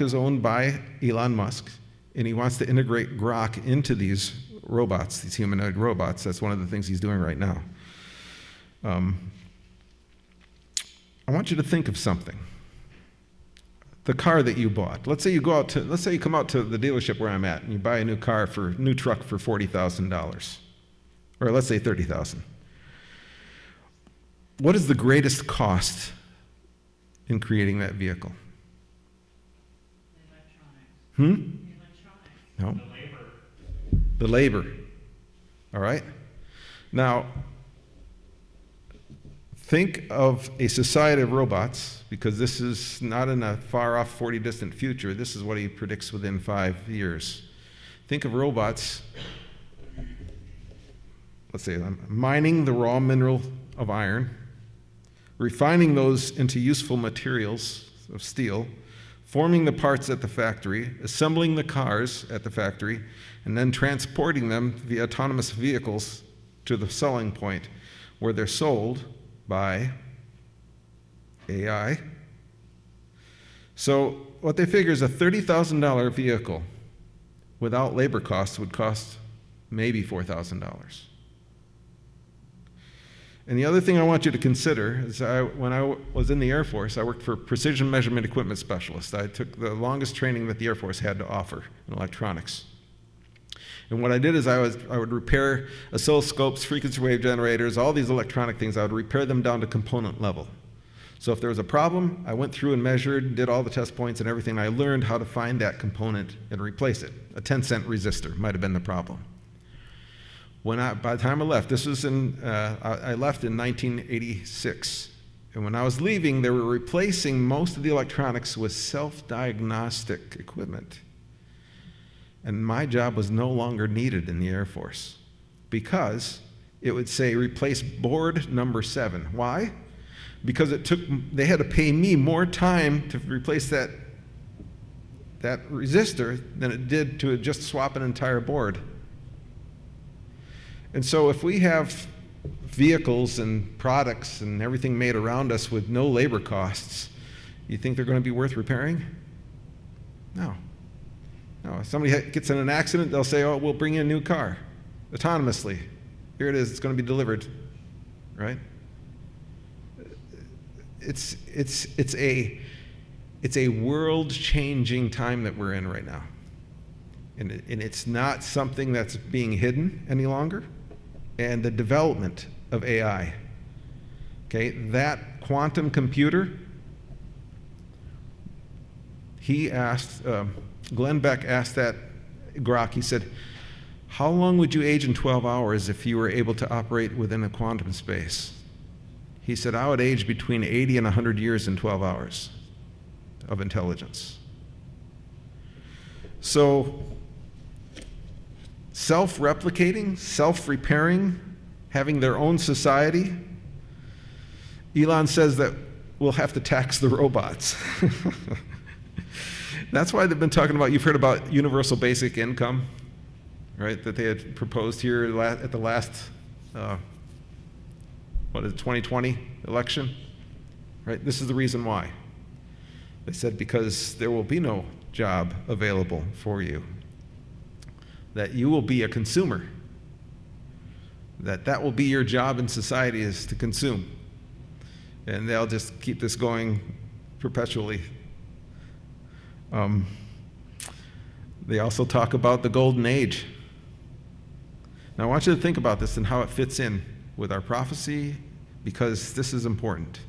is owned by Elon Musk, and he wants to integrate Grok into these robots, these humanoid robots. That's one of the things he's doing right now. I want you to think of something. The car that you bought. Let's say you come out to the dealership where I'm at, and you buy a new truck for $40,000. Or let's say $30,000. What is the greatest cost in creating that vehicle? Electronics. No. The labor. All right? Now, think of a society of robots, because this is not in a far-off, 40 distant future. This is what he predicts within 5 years. Think of robots, let's say, mining the raw mineral of iron, refining those into useful materials of steel, forming the parts at the factory, assembling the cars at the factory, and then transporting them via autonomous vehicles to the selling point where they're sold by AI. So what they figure is a $30,000 vehicle without labor costs would cost maybe $4,000. And the other thing I want you to consider is when I was in the Air Force, I worked for Precision Measurement Equipment Specialist. I took the longest training that the Air Force had to offer in electronics. And what I did is I would repair oscilloscopes, frequency wave generators, all these electronic things. I would repair them down to component level. So if there was a problem, I went through and measured, did all the test points and everything. I learned how to find that component and replace it. A 10-cent resistor might have been the problem. By the time I left, I left in 1986. And when I was leaving, they were replacing most of the electronics with self-diagnostic equipment. And my job was no longer needed in the Air Force because it would say replace board number 7. Why? Because they had to pay me more time to replace that resistor than it did to just swap an entire board. And so if we have vehicles and products and everything made around us with no labor costs, you think they're going to be worth repairing? No. No, if somebody gets in an accident, they'll say, oh, we'll bring you a new car, autonomously. Here it is, it's going to be delivered, right? It's a world-changing time that we're in right now. And it's not something that's being hidden any longer. And the development of AI. Okay, that quantum computer, Glenn Beck asked that Grok, he said, how long would you age in 12 hours if you were able to operate within a quantum space? He said, I would age between 80 and 100 years in 12 hours of intelligence. So, self-replicating, self-repairing, having their own society. Elon says that we'll have to tax the robots. That's why they've been talking about, you've heard about universal basic income, right, that they had proposed here at the last, 2020 election, right? This is the reason why. They said because there will be no job available for you, that you will be a consumer, that will be your job in society is to consume. And they'll just keep this going perpetually. They also talk about the golden age. Now I want you to think about this and how it fits in with our prophecy, because this is important.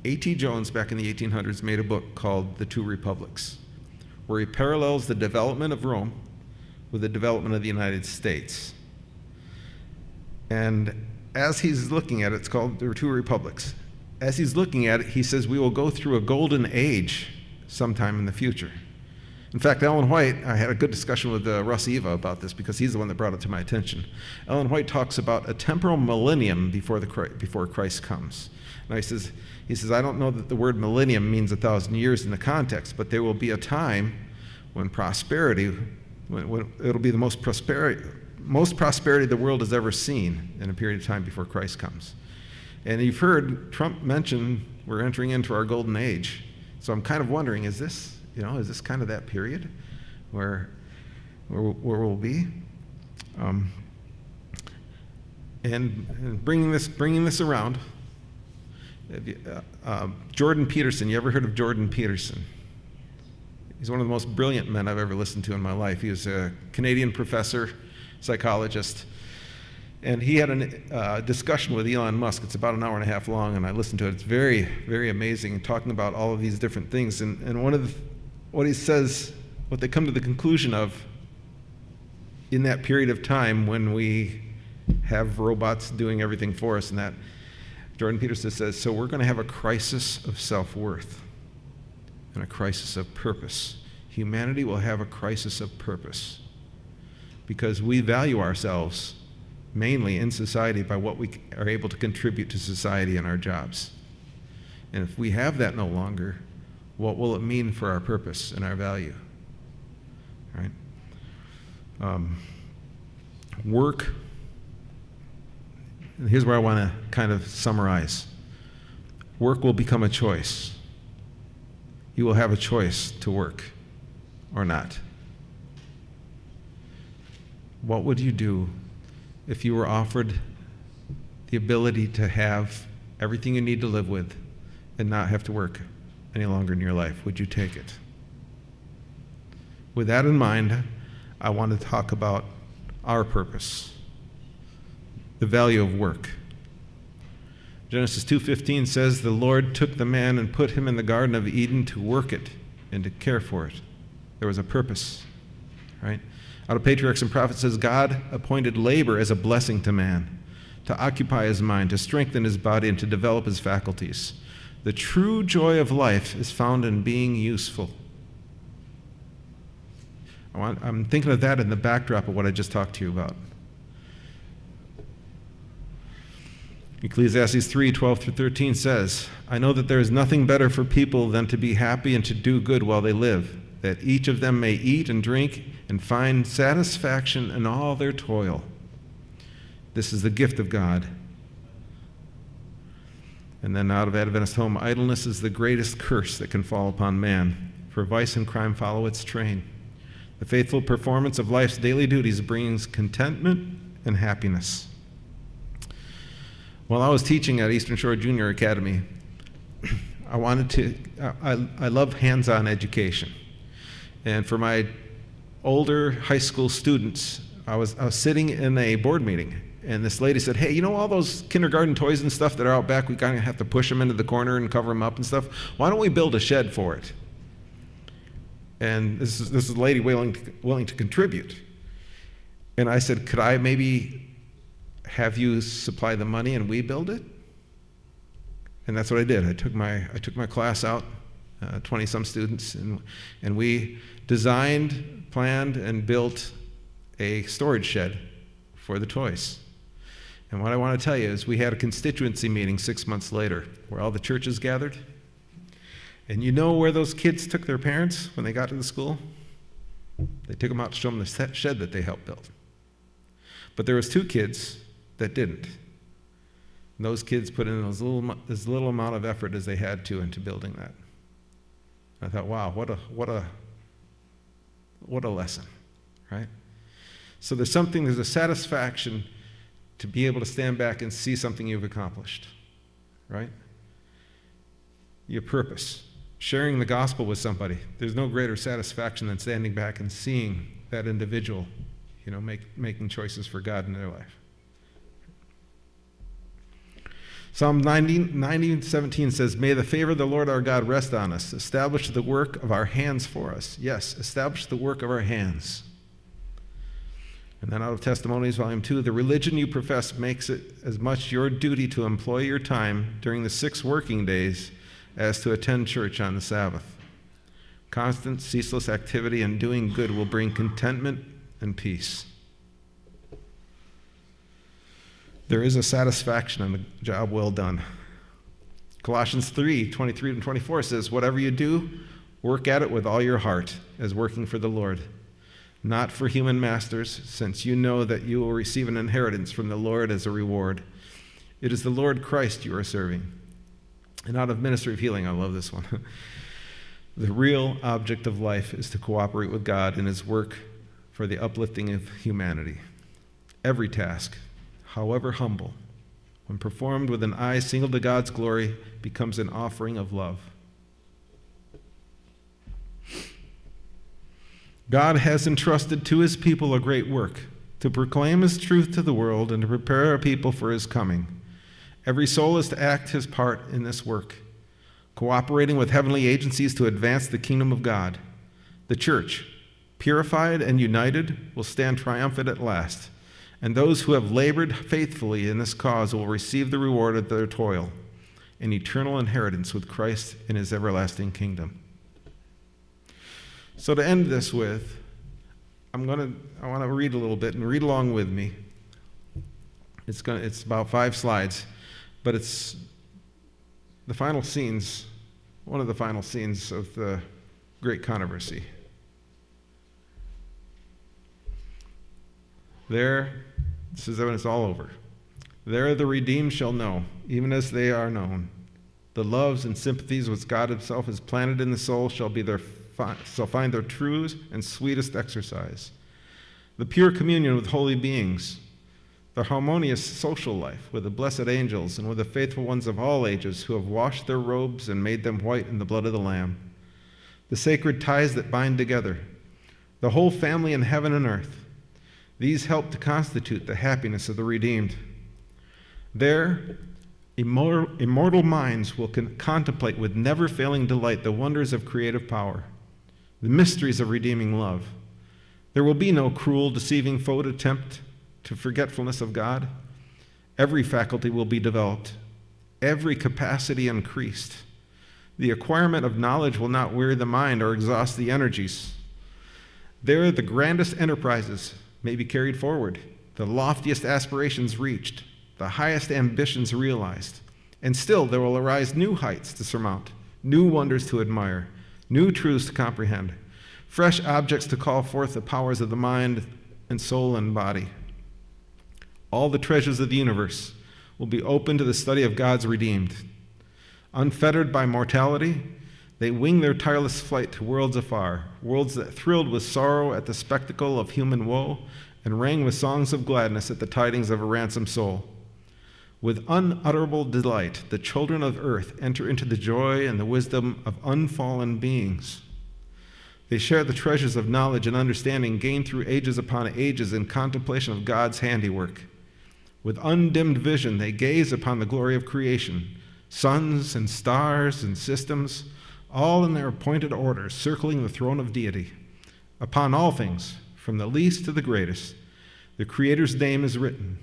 A.T. Jones, back in the 1800s, made a book called The Two Republics, where he parallels the development of Rome with the development of the United States. And as he's looking at it, it's called The Two Republics. As he's looking at it, he says we will go through a golden age sometime in the future. In fact, Ellen White, I had a good discussion with Russ Eva about this because he's the one that brought it to my attention. Ellen White talks about a temporal millennium before Christ comes. Now he says, I don't know that the word millennium means 1,000 years in the context, but there will be a time when prosperity, when it'll be the most prosperity the world has ever seen in a period of time before Christ comes. And you've heard Trump mention we're entering into our golden age. So I'm kind of wondering, is this kind of that period where we'll be? And bringing this around, Jordan Peterson. You ever heard of Jordan Peterson? He's one of the most brilliant men I've ever listened to in my life. He was a Canadian professor, psychologist, and he had a discussion with Elon Musk. It's about an hour and a half long, and I listened to it. It's very, very amazing, talking about all of these different things. And what he says, what they come to the conclusion of in that period of time when we have robots doing everything for us, and that Jordan Peterson says, so we're going to have a crisis of self-worth and a crisis of purpose. Humanity will have a crisis of purpose because we value ourselves mainly in society by what we are able to contribute to society in our jobs. And if we have that no longer, what will it mean for our purpose and our value? Right? Work. And here's where I want to kind of summarize. Work will become a choice. You will have a choice to work or not. What would you do if you were offered the ability to have everything you need to live with and not have to work any longer in your life? Would you take it? With that in mind, I want to talk about our purpose, the value of work. Genesis 2:15 says, the Lord took the man and put him in the Garden of Eden to work it and to care for it. There was a purpose, right? Out of Patriarchs and Prophets says, God appointed labor as a blessing to man, to occupy his mind, to strengthen his body, and to develop his faculties. The true joy of life is found in being useful. I'm thinking of that in the backdrop of what I just talked to you about. Ecclesiastes 3:12-13 says, I know that there is nothing better for people than to be happy and to do good while they live, that each of them may eat and drink and find satisfaction in all their toil. This is the gift of God. And then out of Adventist Home, idleness is the greatest curse that can fall upon man, for vice and crime follow its train. The faithful performance of life's daily duties brings contentment and happiness. While I was teaching at Eastern Shore Junior Academy, I love hands-on education. And for my older high school students, I was sitting in a board meeting, And this lady said, hey, you know all those kindergarten toys and stuff that are out back, we kind of have to push them into the corner and cover them up and stuff? Why don't we build a shed for it? And this is a lady willing to contribute. And I said, could I maybe have you supply the money and we build it? And that's what I did. I took my class out, 20-some students, and we designed, planned, and built a storage shed for the toys. And what I want to tell you is we had a constituency meeting 6 months later where all the churches gathered. And you know where those kids took their parents when they got to the school? They took them out to show them the shed that they helped build. But there was 2 kids that didn't. And those kids put in as little amount of effort as they had to into building that. I thought, wow, what a lesson, right? So there's a satisfaction to be able to stand back and see something you've accomplished, right? Your purpose, sharing the gospel with somebody. There's no greater satisfaction than standing back and seeing that individual, making choices for God in their life. Psalm 90:17 says, may the favor of the Lord our God rest on us. Establish the work of our hands for us. Yes, establish the work of our hands. And then out of Testimonies, Volume 2, the religion you profess makes it as much your duty to employ your time during the 6 working days as to attend church on the Sabbath. Constant, ceaseless activity and doing good will bring contentment and peace. There is a satisfaction in the job well done. Colossians 3:23 and 24 says, whatever you do, work at it with all your heart, as working for the Lord, not for human masters, since you know that you will receive an inheritance from the Lord as a reward. It is the Lord Christ you are serving. And out of Ministry of Healing, I love this one. The real object of life is to cooperate with God in his work for the uplifting of humanity. Every task, however humble, when performed with an eye single to God's glory, becomes an offering of love. God has entrusted to his people a great work, to proclaim his truth to the world and to prepare a people for his coming. Every soul is to act his part in this work, cooperating with heavenly agencies to advance the kingdom of God. The church, purified and united, will stand triumphant at last, and those who have labored faithfully in this cause will receive the reward of their toil, an eternal inheritance with Christ in his everlasting kingdom. So to end this with, I want to read a little bit, and read along with me. It's about 5 slides, but it's the final scenes, one of the final scenes of the Great Controversy. There, this is when it's all over. There the redeemed shall know, even as they are known. The loves and sympathies which God himself has planted in the soul shall find their true and sweetest exercise. The pure communion with holy beings, the harmonious social life with the blessed angels and with the faithful ones of all ages who have washed their robes and made them white in the blood of the Lamb. The sacred ties that bind together, the whole family in heaven and earth. These help to constitute the happiness of the redeemed. There, immortal minds will contemplate with never-failing delight the wonders of creative power, the mysteries of redeeming love. There will be no cruel, deceiving foe to tempt to forgetfulness of God. Every faculty will be developed, every capacity increased. The acquirement of knowledge will not weary the mind or exhaust the energies. There, the grandest enterprises may be carried forward, the loftiest aspirations reached, the highest ambitions realized, and still there will arise new heights to surmount, new wonders to admire, new truths to comprehend, fresh objects to call forth the powers of the mind and soul and body. All the treasures of the universe will be open to the study of God's redeemed. Unfettered by mortality, they wing their tireless flight to worlds afar, worlds that thrilled with sorrow at the spectacle of human woe and rang with songs of gladness at the tidings of a ransomed soul. With unutterable delight, the children of earth enter into the joy and the wisdom of unfallen beings. They share the treasures of knowledge and understanding gained through ages upon ages in contemplation of God's handiwork. With undimmed vision, they gaze upon the glory of creation, suns and stars and systems, all in their appointed order, circling the throne of deity. Upon all things, from the least to the greatest, the Creator's name is written,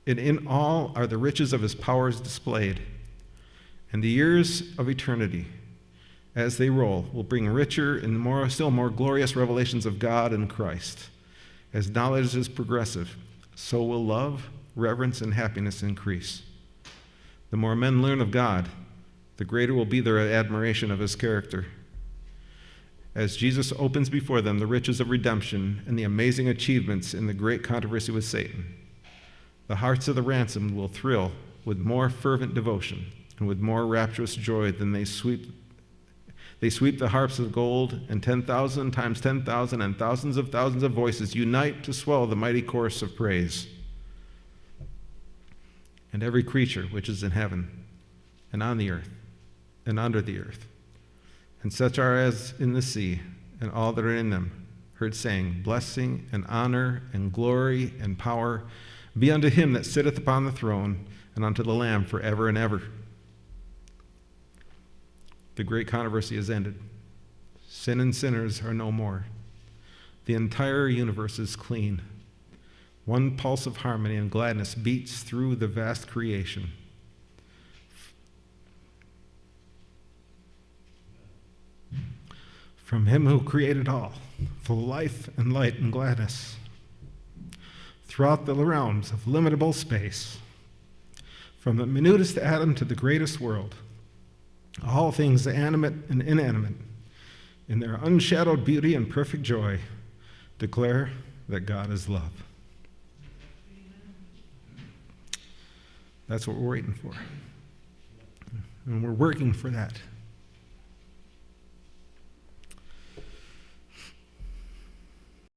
and in all are the riches of his powers displayed. And the years of eternity, as they roll, will bring richer and still more glorious revelations of God and Christ. As knowledge is progressive, so will love, reverence, and happiness increase. The more men learn of God, the greater will be their admiration of his character. As Jesus opens before them the riches of redemption and the amazing achievements in the great controversy with Satan, the hearts of the ransomed will thrill with more fervent devotion and with more rapturous joy than they sweep the harps of gold, and 10,000 times 10,000 and thousands of voices unite to swell the mighty chorus of praise. And every creature which is in heaven and on the earth and under the earth, and such are as in the sea, and all that are in them, heard saying, blessing and honor and glory and power be unto him that sitteth upon the throne, and unto the Lamb forever and ever. The great controversy is ended. Sin and sinners are no more. The entire universe is clean. One pulse of harmony and gladness beats through the vast creation. From him who created all, full life and light and gladness, throughout the realms of limitable space, from the minutest atom to the greatest world, all things animate and inanimate, in their unshadowed beauty and perfect joy, declare that God is love. That's what we're waiting for. And we're working for that.